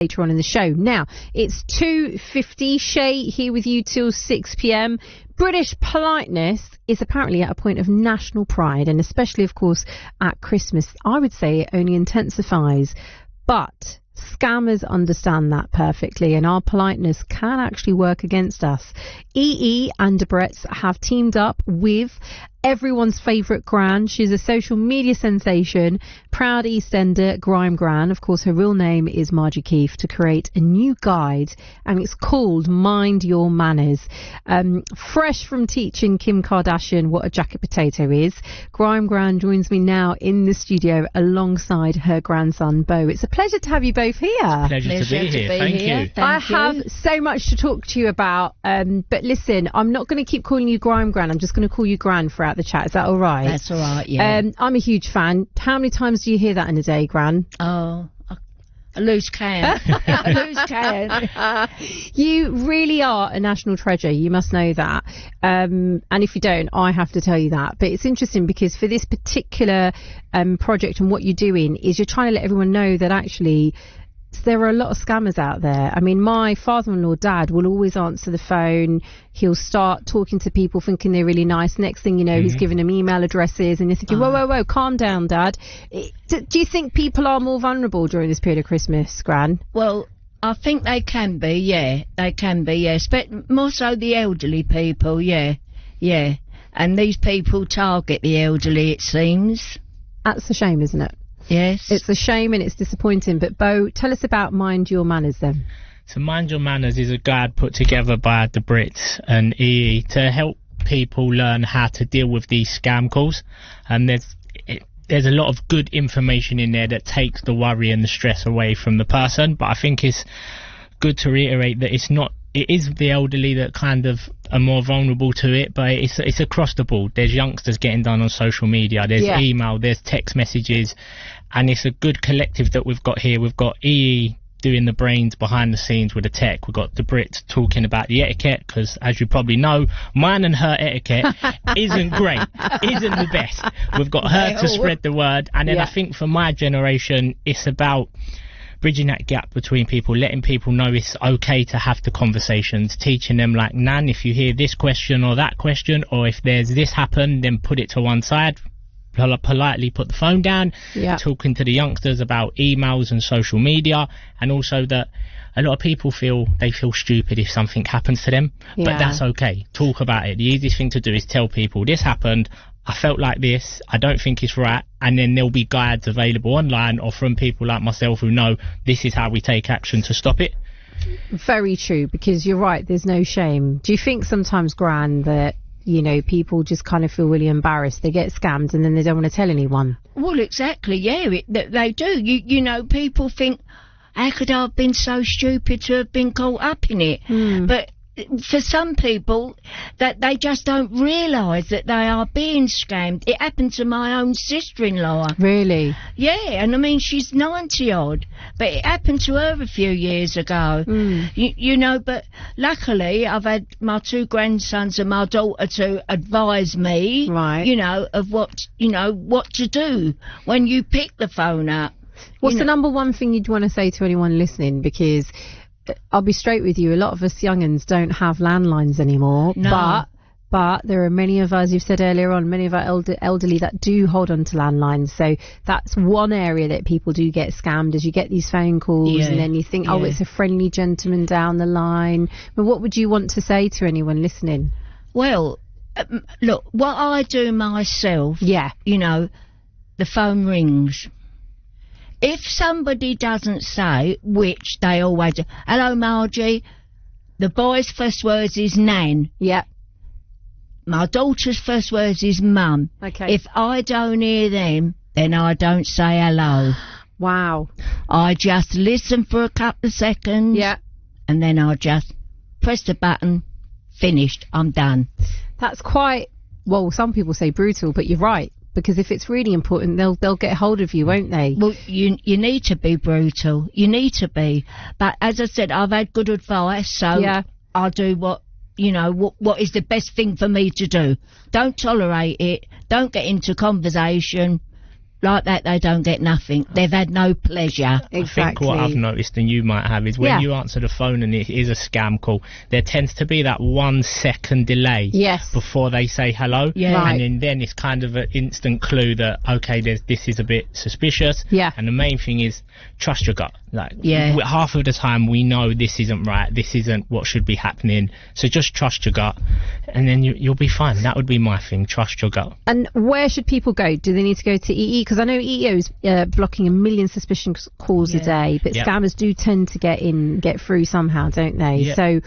later on in the show. Now, it's 2:50. Shay here with you till 6 p.m. British politeness is apparently at a point of national pride, and especially, of course, at Christmas, I would say it only intensifies. But scammers understand that perfectly, and our politeness can actually work against us. EE and Debrets have teamed up with everyone's favourite Gran. She's a social media sensation, proud EastEnder grime Gran. Of course, her real name is Margie Keefe, to create a new guide, and it's called Mind Your Manners. Fresh from teaching Kim Kardashian what a jacket potato is, grime Gran joins me now in the studio alongside her grandson, Bo. It's a pleasure to have you both here. Pleasure to be here. Thank you. I have so much to talk to you about, but listen, I'm not going to keep calling you grime Gran. I'm just going to call you Gran throughout the chat. Is that all right? That's all right, yeah. I'm a huge fan. How many times do you hear that in a day, Gran? Oh, I lose count. I lose count. You really are a national treasure. You must know that. And if you don't, I have to tell you that. But it's interesting because for this particular project, and what you're doing is you're trying to let everyone know that actually there are a lot of scammers out there. I mean, my father-in-law, Dad, will always answer the phone. He'll start talking to people thinking they're really nice. Next thing you know, he's giving them email addresses, and you're thinking, whoa, calm down, Dad. Do you think people are more vulnerable during this period of Christmas, Gran? Well, I think they can be, yeah. They can be, yes. But more so the elderly people, yeah. And these people target the elderly, it seems. That's a shame, isn't it? Yes. It's a shame and it's disappointing. But, Bo, tell us about Mind Your Manners then. So Mind Your Manners is a guide put together by the Brits and EE to help people learn how to deal with these scam calls. And there's a lot of good information in there that takes the worry and the stress away from the person. But I think it's good to reiterate that it is the elderly that kind of are more vulnerable to it, but it's across the board. There's youngsters getting done on social media, there's email, there's text messages, and it's a good collective that we've got here. We've got EE doing the brains behind the scenes with the tech. We've got the Brits talking about the etiquette, because as you probably know, mine and her etiquette isn't great, isn't the best. We've got her to spread the word, and then I think for my generation, it's about bridging that gap between people, letting people know it's okay to have the conversations, teaching them like, Nan, if you hear this question or that question, or if there's this happen, then put it to one side, politely put the phone down, talking to the youngsters about emails and social media, and also that a lot of people feel stupid if something happens to them, but that's okay. Talk about it. The easiest thing to do is tell people, this happened, I felt like this, I don't think it's right, and then there'll be guides available online or from people like myself who know this is how we take action to stop it. Very true, because you're right, there's no shame. Do you think sometimes, Gran, that, you know, people just kind of feel really embarrassed, they get scammed and then they don't want to tell anyone? Well, exactly, yeah, they do. You know, people think, how could I have been so stupid to have been caught up in it? But for some people, that they just don't realise that they are being scammed. It happened to my own sister-in-law. Really? Yeah, and I mean, she's 90-odd, but it happened to her a few years ago. You know, but luckily I've had my two grandsons and my daughter to advise me, you know, of what to do when you pick the phone up. What's the number one thing you'd want to say to anyone listening? Because I'll be straight with you, a lot of us young'uns don't have landlines anymore. No. But there are many of us, you've said earlier on, many of our elderly that do hold on to landlines. So that's one area that people do get scammed, as you get these phone calls and then you think, oh, it's a friendly gentleman down the line. But what would you want to say to anyone listening? Well, look, what I do myself, you know, the phone rings. If somebody doesn't say, which they always do, hello, Margie, the boy's first words is Nan. My daughter's first words is Mum. Okay. If I don't hear them, then I don't say hello. Wow. I just listen for a couple of seconds. And then I just press the button, finished, I'm done. That's quite, well, some people say brutal, but you're right. Because if it's really important, they'll get hold of you, won't they? Well, you need to be brutal. You need to be. But as I said, I've had good advice, so I'll do what is the best thing for me to do. Don't tolerate it. Don't get into conversation. like that, they don't get nothing. They've had no pleasure. Exactly. I think what I've noticed, and you might have, is when you answer the phone and it is a scam call, there tends to be that 1 second delay before they say hello. Yeah. Right. And then it's kind of an instant clue that, okay, this is a bit suspicious. Yeah. And the main thing is trust your gut. Like, half of the time we know this isn't right, this isn't what should be happening. So just trust your gut, and then you'll be fine. That would be my thing. Trust your gut. And where should people go? Do they need to go to EE? Because I know EE is blocking 1 million suspicious calls a day, but scammers do tend to get through somehow, don't they? Yep. So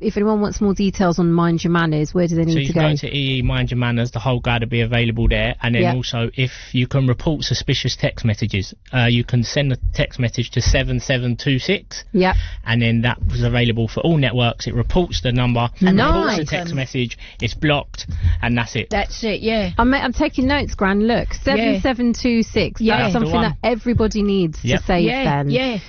if anyone wants more details on Mind Your Manners, where do they need to go? So you can go to EE Mind Your Manners. The whole guide will be available there. And then also, if you can report suspicious text messages, you can send a text message to 7726. Yeah. And then that was available for all networks. It reports the number, and reports the text message. It's blocked, and that's it. That's it. Yeah. I'm taking notes, Gran. Look, 7726. That's something that everybody needs to save then. Yeah.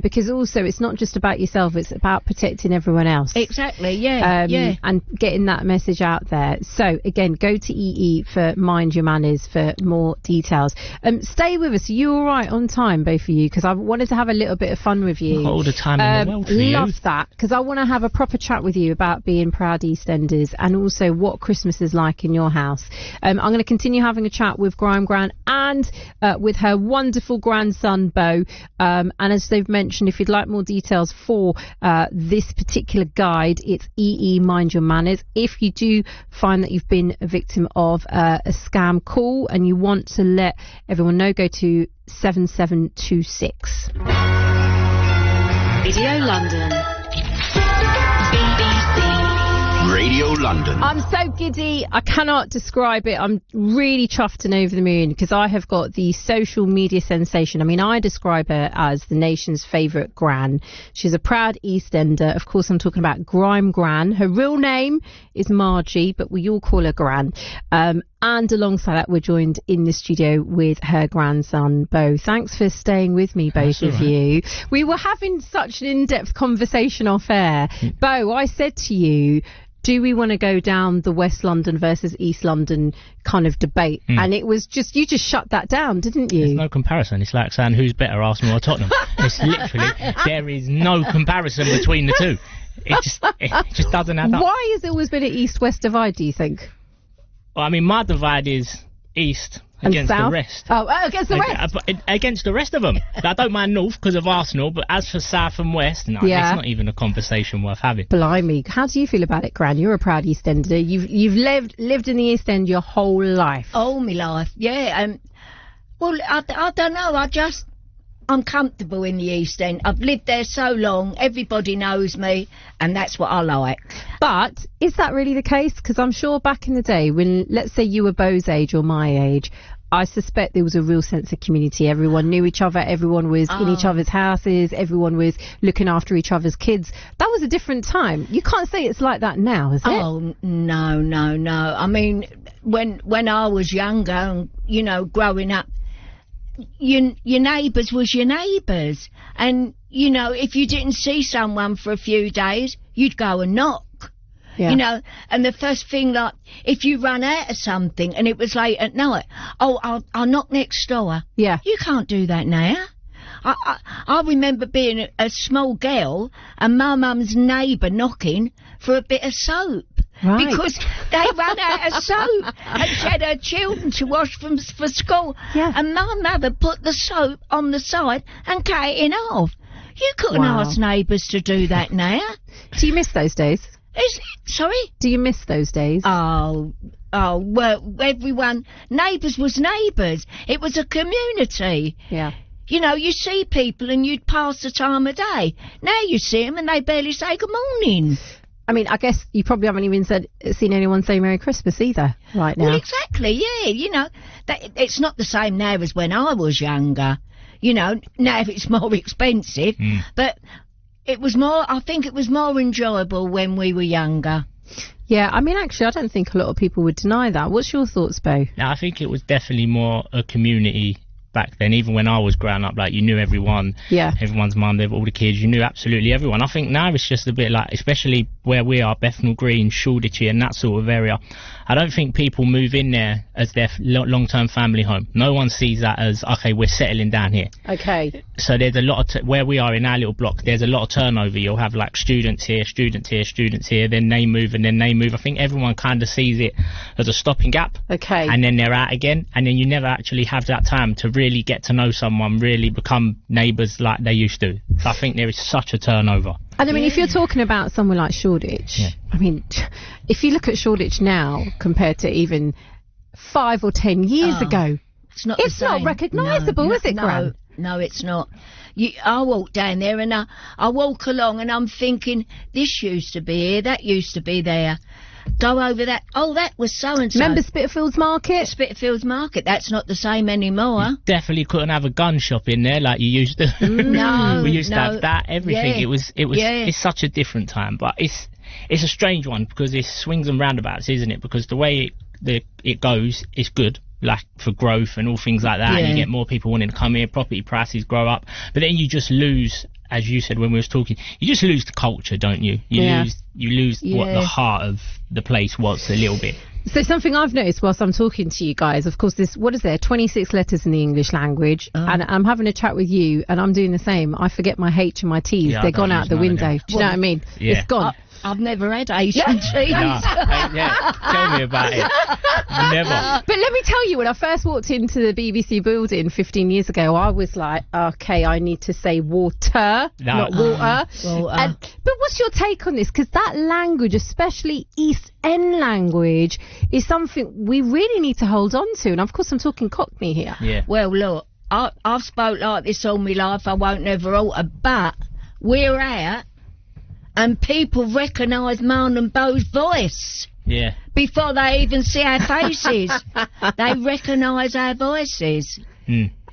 Because also it's not just about yourself; it's about protecting everyone else. Exactly. Yeah. And getting that message out there. So again, go to EE for Mind Your Manners for more details. Stay with us. Are you all right on time, both of you? Because I wanted to have a little bit of fun with you. All the time in the world for you. Love that, because I want to have a proper chat with you about being proud EastEnders and also what Christmas is like in your house. I'm going to continue having a chat with Grime Gran and with her wonderful grandson Bo. And as they've mentioned, if you'd like more details for this particular guide, it's EE Mind Your Manners. If you do find that you've been a victim of a scam call and you want to let everyone know, go to 7726. Radio London. BBC. Radio London. I'm so giddy, I cannot describe it. I'm really chuffed and over the moon because I have got the social media sensation. I mean, I describe her as the nation's favourite Gran. She's a proud EastEnder. Of course, I'm talking about Grime Gran. Her real name is Margie, but we all call her Gran. And alongside that, we're joined in the studio with her grandson, Bo. Thanks for staying with me, both of you. We were having such an in-depth conversation off air. Bo, I said to you, do we want to go down the West London versus East London kind of debate? And it was just, you just shut that down, didn't you? There's no comparison. It's like saying who's better, Arsenal or Tottenham. It's literally, there is no comparison between the two. It just doesn't add up. Why has there always been an East-West divide, do you think? Well, I mean, my divide is East against the rest. Oh, against the rest? Against the rest of them. I don't mind North because of Arsenal, but as for South and West, no, it's not even a conversation worth having. Blimey. How do you feel about it, Gran? You're a proud Eastender. You've lived in the East End your whole life. All my life, yeah. Well, I don't know. I'm comfortable in the East End. I've lived there so long, everybody knows me, and that's what I like. But is that really the case? Because I'm sure back in the day, when, let's say you were Bo's age or my age, I suspect there was a real sense of community. Everyone knew each other, everyone was in each other's houses, everyone was looking after each other's kids. That was a different time. You can't say it's like that now, is it? Oh, no. I mean, when I was younger and, you know, growing up, your neighbours was your neighbours, and you know, if you didn't see someone for a few days, you'd go and knock. You know, and the first thing, like, if you run out of something and it was late at night, I'll knock next door. Yeah. You can't do that now. I remember being a small girl and my mum's neighbour knocking for a bit of soap. Right. Because they ran out of soap and she had her children to wash for school. Yeah. And my mother put the soap on the side and cut it in half. You couldn't ask neighbours to do that now. Do you miss those days? Sorry? Do you miss those days? Oh, well, everyone, neighbours was neighbours. It was a community. Yeah. You know, you see people and you'd pass the time of day. Now you see them and they barely say good morning. I mean, I guess you probably haven't even seen anyone say Merry Christmas either right now. Well, exactly, yeah. You know, it's not the same now as when I was younger. You know, now it's more expensive. But it was more, I think it was more enjoyable when we were younger. Yeah, I mean, actually, I don't think a lot of people would deny that. What's your thoughts, Bo? Now, I think it was definitely more a community back then. Even when I was growing up, like, you knew everyone, everyone's mum, all the kids, you knew absolutely everyone. I think now it's just a bit like, especially where we are, Bethnal Green, Shoreditch and that sort of area, I don't think people move in there as their long-term family home. No one sees that as, okay, we're settling down here. Okay. So there's a lot of, where we are in our little block, there's a lot of turnover. You'll have like students here, then they move and then they move. I think everyone kind of sees it as a stopping gap. Okay. And then they're out again, and then you never actually have that time to really get to know someone, really become neighbours like they used to. So I think there is such a turnover. And I mean, if you're talking about somewhere like Shoreditch, I mean, if you look at Shoreditch now compared to even 5 or 10 years ago, it's not recognisable, is it, Gran? No, it's not. I walk down there and I walk along and I'm thinking, this used to be here, that used to be there. Go over that. Oh, that was so-and-so. Remember Spitalfields Market? Spitalfields Market. That's not the same anymore. You definitely couldn't have a gun shop in there like you used to. No, we used to have that, everything. It was. It's such a different time, but it's a strange one because it swings and roundabouts, isn't it? Because the way it goes is good, like for growth and all things like that, and you get more people wanting to come here, property prices grow up, but then you just lose, as you said when we was talking, you just lose the culture, don't you? You lose what the heart of the place was a little bit. So something I've noticed whilst I'm talking to you guys, of course, what is there, 26 letters in the English language, and I'm having a chat with you and I'm doing the same. I forget my H and my T's. They're gone out the window. Do you know what I mean? Yeah. It's gone. I've never had H and T's. Tell me about it. Never. But let me tell you, when I first walked into the BBC building 15 years ago, I was like, okay, I need to say water, not water. But what's your take on this? Because that language, especially East End language, is something we really need to hold on to. And of course, I'm talking Cockney here. Yeah. Well, look, I've spoke like this all my life. I won't never alter. But we're out, and people recognise mine and Bo's voice. Yeah. Before they even see our faces, they recognise our voices.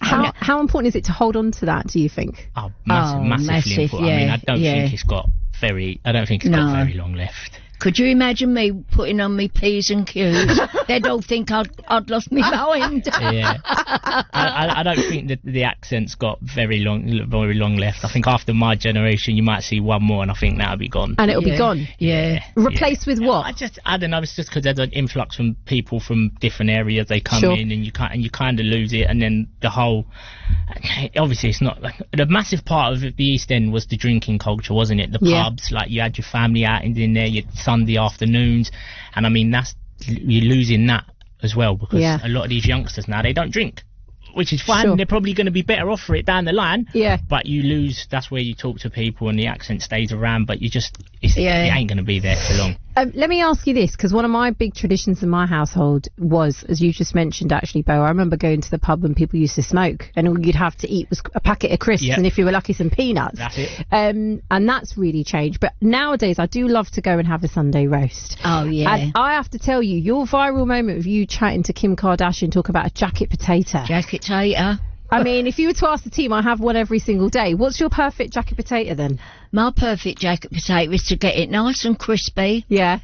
How important is it to hold on to that, do you think? Oh, massively important. I mean, I don't think it's got very long left. Could you imagine me putting on me P's and Q's? They'd all think I'd lost my mind. Yeah. I don't think that the accent's got very long left. I think after my generation, you might see one more, and I think that'll be gone. And it'll be gone. Yeah. Replaced with what? I don't know. It's just because there's an influx from people from different areas. They come in, and you kind of lose it, and then the whole. Obviously, it's not the massive part of the East End was the drinking culture, wasn't it? The pubs, like you had your family outings in there, your Sunday afternoons, and I mean you're losing that as well because a lot of these youngsters now, they don't drink, which is fine. They're probably going to be better off for it down the line. Yeah. But you lose. That's where you talk to people and the accent stays around. But it ain't going to be there for long. Let me ask you this, because one of my big traditions in my household was, as you just mentioned, actually, Bo, I remember going to the pub and people used to smoke, and all you'd have to eat was a packet of crisps, and if you were lucky, some peanuts. That's it. And that's really changed. But nowadays, I do love to go and have a Sunday roast. Oh, yeah. And I have to tell you, your viral moment of you chatting to Kim Kardashian, talk about a jacket potato. Jacket potato. I mean, if you were to ask the team, I have one every single day. What's your perfect jacket potato then? My perfect jacket potato is to get it nice and crispy. Yeah.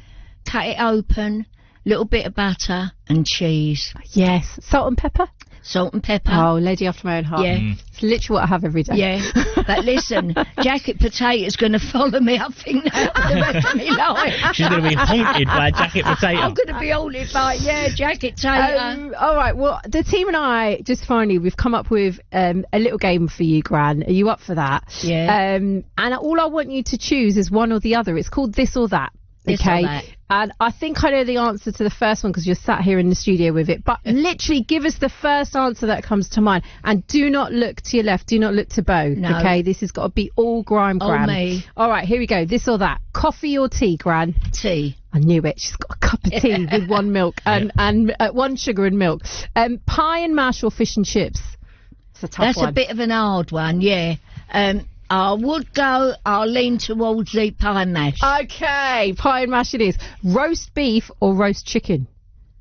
Cut it open, little bit of butter and cheese. Yes. Salt and pepper? Salt and pepper. Oh, lady after my own heart. Yeah. It's literally what I have every day. Yeah. But listen, jacket potato's going to follow me, I think, now for the rest of my life. She's going to be haunted by a jacket potato. I'm going to be haunted by, jacket potato. All right, well, the team and I, just finally, we've come up with a little game for you, Gran. Are you up for that? Yeah. And all I want you to choose is one or the other. It's called This or That. Okay, and I think I know the answer to the first one because you're sat here in the studio with it, but literally give us the first answer that comes to mind, and do not look to your left, do not look to Bo. No. Okay, this has got to be all Gran. All me. All right, here we go. This or that. Coffee or tea, Gran? Tea. I knew it. She's got a cup of tea with one milk and one sugar and milk. Pie and mash or fish and chips? It's a tough one. That's a bit of an hard one, yeah. I'll lean towards the pie and mash. Okay, pie and mash it is. Roast beef or roast chicken?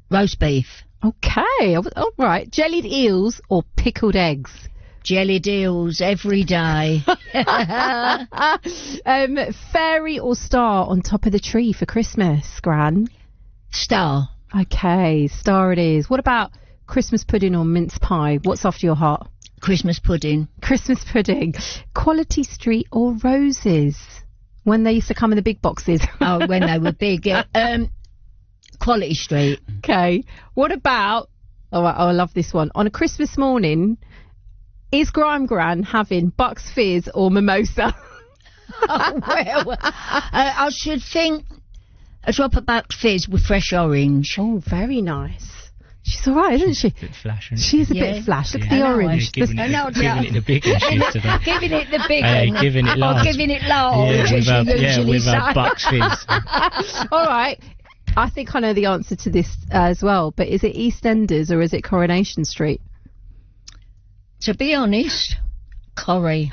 Roast beef. Okay, all right. Jellied eels or pickled eggs? Jellied eels every day. Fairy or star on top of the tree for Christmas, Gran? Star. Okay, star it is. What about Christmas pudding or mince pie? What's after your heart? Christmas pudding. Christmas pudding. Quality Street or Roses? When they used to come in the big boxes. Oh, when they were big. Quality Street. Okay. What about... Oh, I love this one. On a Christmas morning, is Grime Gran having Bucks Fizz or mimosa? Oh, well, I should think a drop of Bucks Fizz with fresh orange. Oh, very nice. She's all right, isn't she? A bit flash, isn't She's a bit flash. Look at the orange. Giving it the big one today. Giving it the big Hey, one. giving it large. Or giving it large, as you usually with say. a Bucks Fizz. All right. I think I know the answer to this as well, but is it EastEnders or is it Coronation Street? To be honest, Corrie.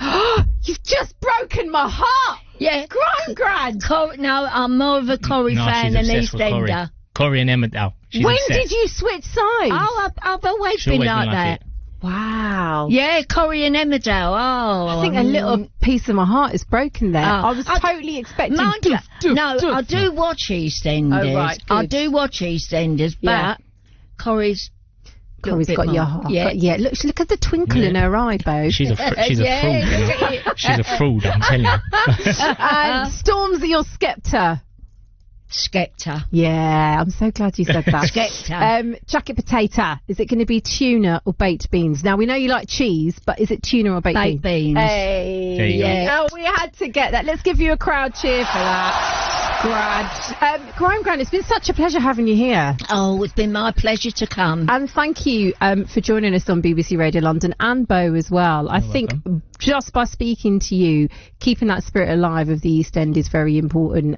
You've just broken my heart! Yeah. Grime Gran! No, I'm more of a Corrie fan than EastEnder. Corrie and Emmerdale. When did you switch sides? Oh, I've always She's been always like been that. it. Wow. Yeah, Corrie and Emmerdale. Oh, I think a little piece of my heart is broken there. I was totally expecting... Mind you, I do watch EastEnders. Oh, right, I good. do watch EastEnders, Yeah. but Corrie's got your heart. Yeah. Yeah, look at the twinkle in her eye, Bo. She's a fraud. You know? She's a fraud, I'm telling you. Stormzy or Skepta? Skepta. Yeah, I'm so glad you said that. Skepta. Jacket potato. Is it going to be tuna or baked beans? Now, we know you like cheese, but is it tuna or baked beans? Hey, There you go. Oh, we had to get that. Let's give you a crowd cheer for that. Grime Gran, it's been such a pleasure having you here. Oh, it's been my pleasure to come. And thank you for joining us on BBC Radio London and Bo as well. I think just by speaking to you, keeping that spirit alive of the East End is very important.